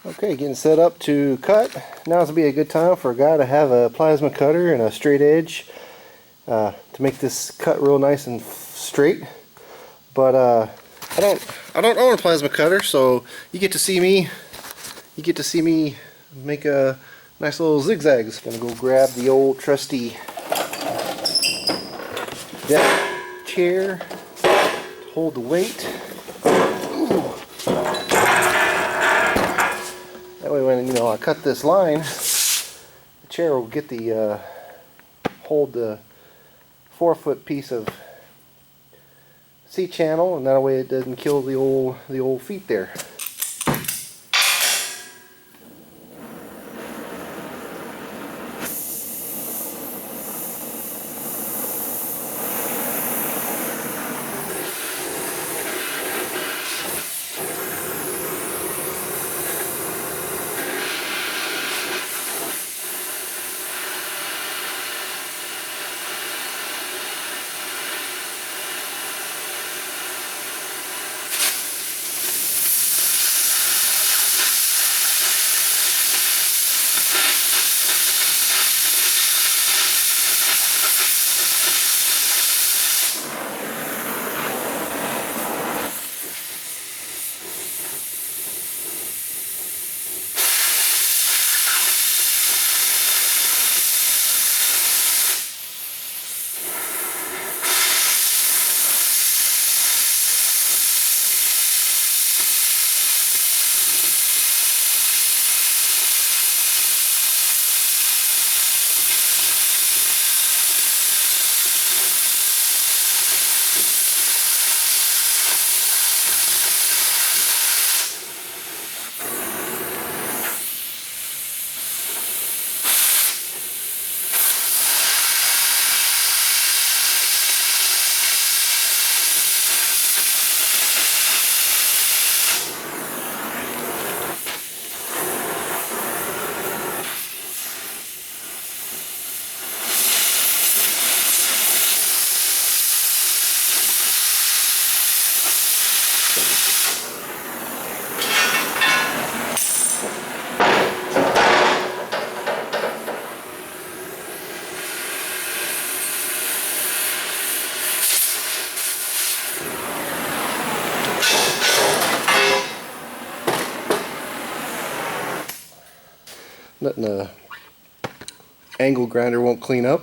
Okay, getting set up to cut. Now's would be a good time for a guy to have a plasma cutter and a straight edge to make this cut real nice and straight. But I don't own a plasma cutter, so you get to see me. You get to see me make a nice little zigzags. Gonna go grab the old trusty deck chair to hold the weight. Ooh. That way when I cut this line, the chair will get the hold the 4-foot piece of C-channel, and that way it doesn't kill the old feet there. Nothing a angle grinder won't clean up.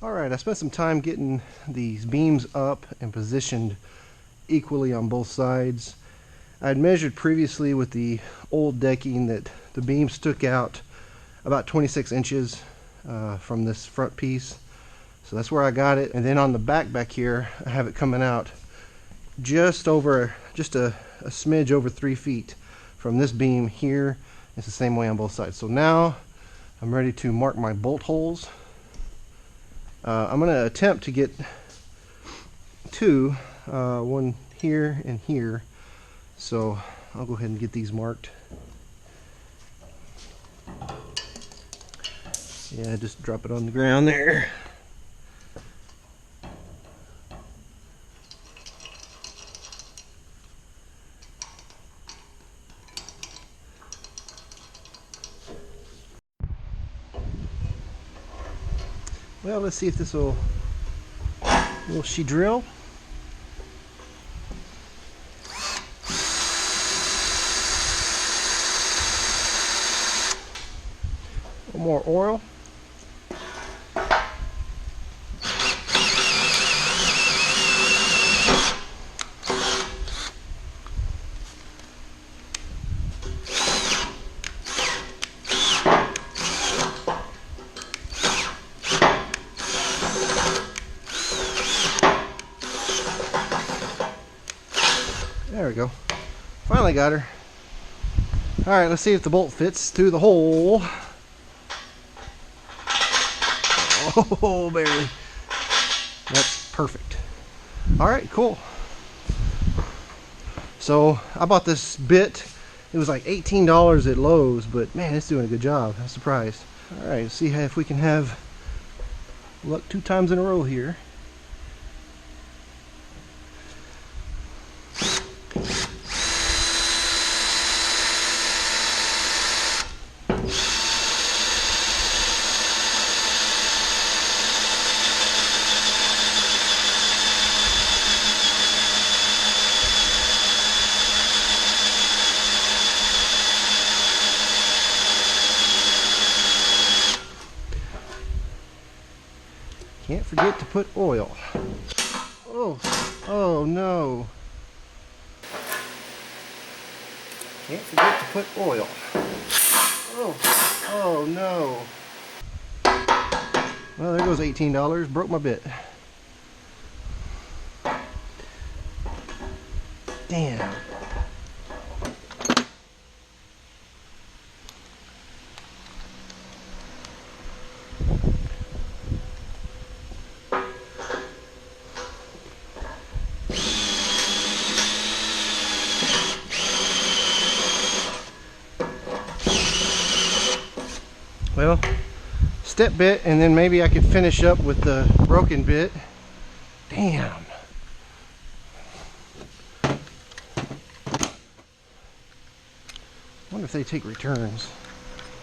Alright, I spent some time getting these beams up and positioned equally on both sides. I had measured previously with the old decking that the beams stuck out about 26 inches from this front piece. So that's where I got it. And then on the back here, I have it coming out just a smidge over 3 feet from this beam here. It's the same way on both sides. So now I'm ready to mark my bolt holes. I'm going to attempt to get two, one here and here. So I'll go ahead and get these marked. Yeah, just drop it on the ground there. Well, let's see if this will she drill. A little more oil. There we go. Finally got her. Alright, let's see if the bolt fits through the hole. Oh, barely. That's perfect. Alright, cool. So, I bought this bit. It was like $18 at Lowe's, but man, it's doing a good job. I'm surprised. Alright, let's see if we can have luck 2 times in a row here. Can't forget to put oil. Oh no. Can't forget to put oil. Oh no. Well, there goes $18. Broke my bit. Damn. Well, step bit, and then maybe I could finish up with the broken bit. Damn. I wonder if they take returns.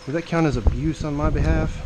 Would that count as abuse on my behalf?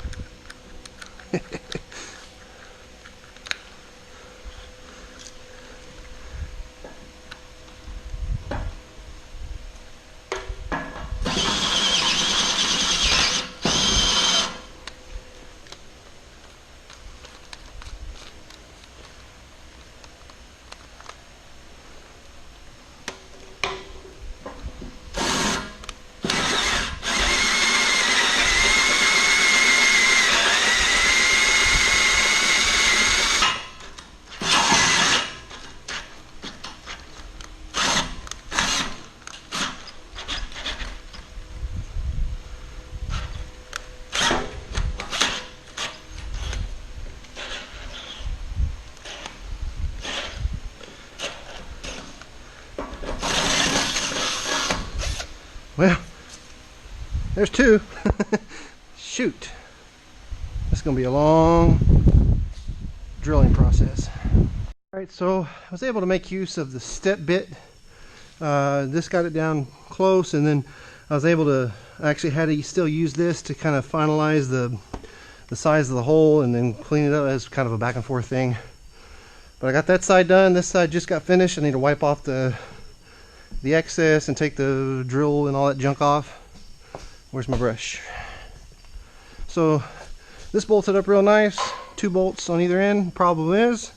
Well, there's 2. Shoot. This is going to be a long drilling process. Alright, so I was able to make use of the step bit. This got it down close, and then I was able to, I actually had to still use this to kind of finalize the size of the hole and then clean it up as kind of a back and forth thing. But I got that side done. This side just got finished. I need to wipe off the excess and take the drill and all that junk off. Where's my brush? So this bolted up real nice. 2 bolts on either end. Problem is,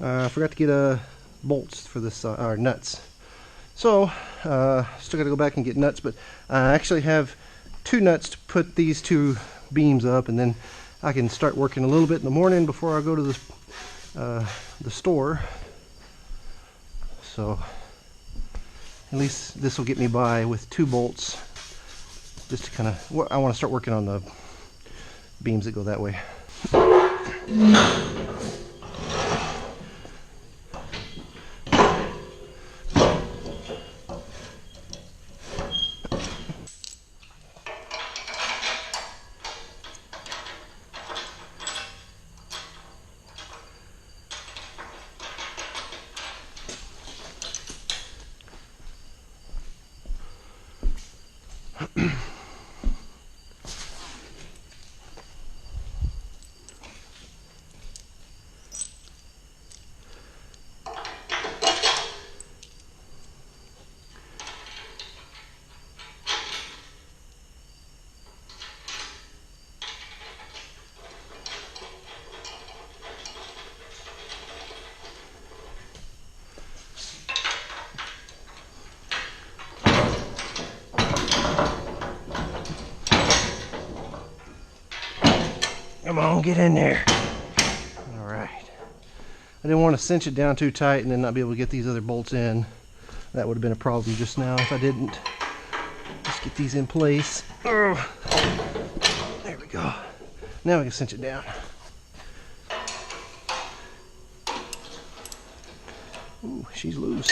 I forgot to get bolts for this, or nuts. So still got to go back and get nuts, but I actually have 2 nuts to put these 2 beams up, and then I can start working a little bit in the morning before I go to the store. So at least this will get me by with 2 bolts, just to kind of, I want to start working on the beams that go that way. Come on, get in there. All right. I didn't want to cinch it down too tight and then not be able to get these other bolts in. That would have been a problem just now if I didn't. Just get these in place. There we go. Now we can cinch it down. Ooh, she's loose.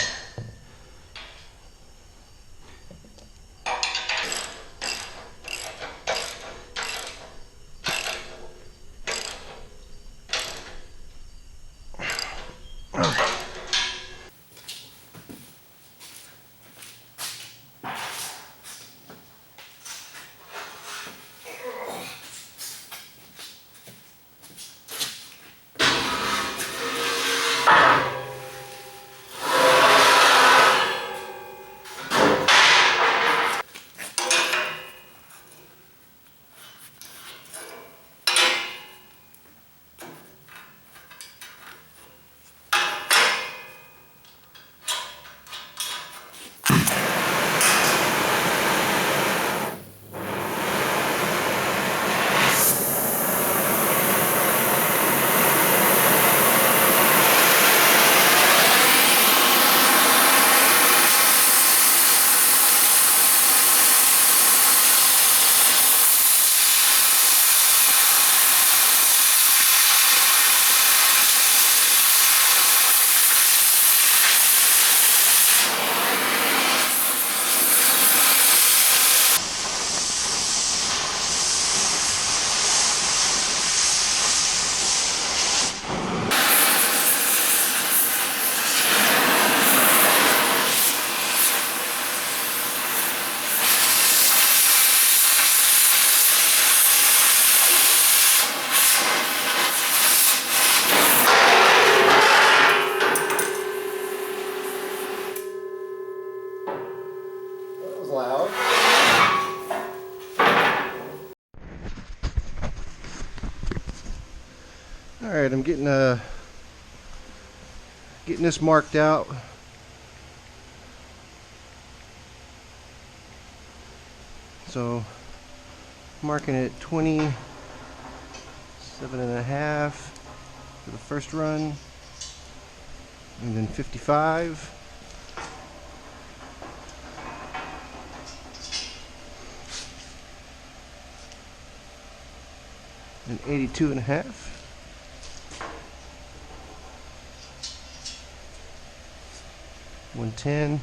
Loud. All right, I'm getting this marked out. So marking it 27.5 for the first run, and then 55. And 82.5. 110.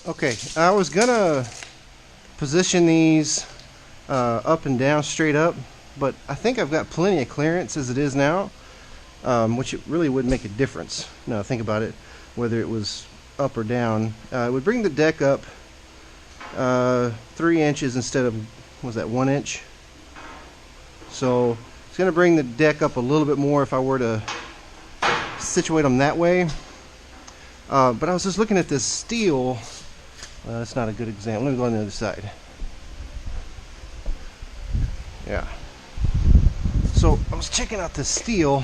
Okay, I was gonna position these up and down straight up, but I think I've got plenty of clearance as it is now, which it really would make a difference. Now think about it, whether it was up or down. It would bring the deck up 3 inches instead of, what was that, 1 inch. So it's going to bring the deck up a little bit more if I were to situate them that way. But I was just looking at this steel. That's not a good example. Let me go on the other side. Yeah. So I was checking out this steel,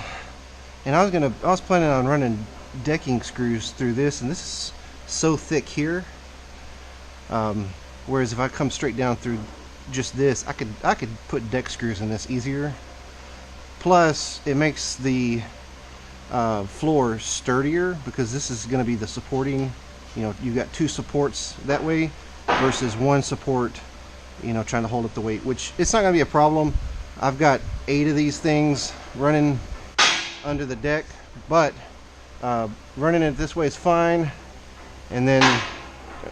and I was planning on running decking screws through this, and this is so thick here. Whereas if I come straight down through just this, I could put deck screws in this easier. Plus, it makes the floor sturdier, because this is going to be the supporting. You know, you've got 2 supports that way versus 1 support, you know, trying to hold up the weight, which it's not going to be a problem. I've got 8 of these things running under the deck, but running it this way is fine. And then,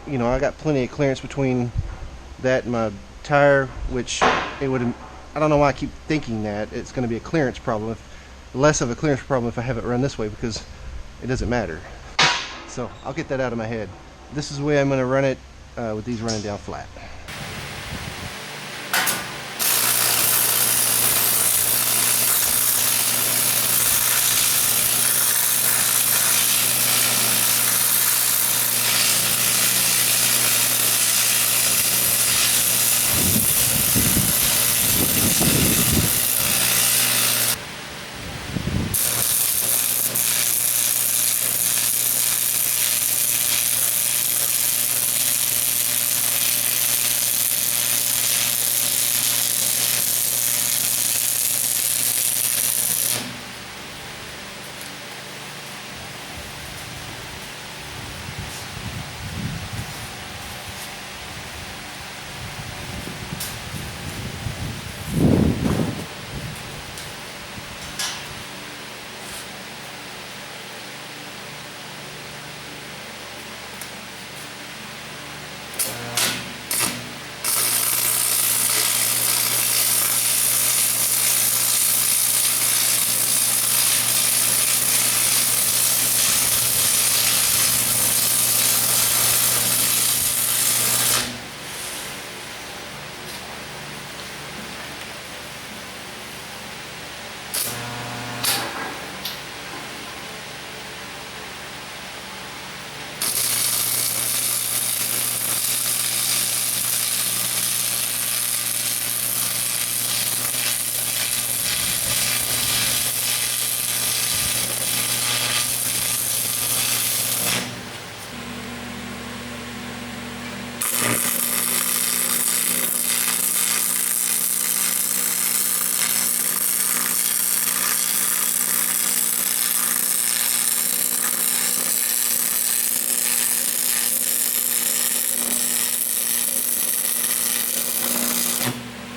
you know, I got plenty of clearance between that and my tire, which it would, I don't know why I keep thinking that it's going to be a clearance problem, less of a clearance problem if I have it run this way, because it doesn't matter. So I'll get that out of my head. This is the way I'm going to run it with these running down flat.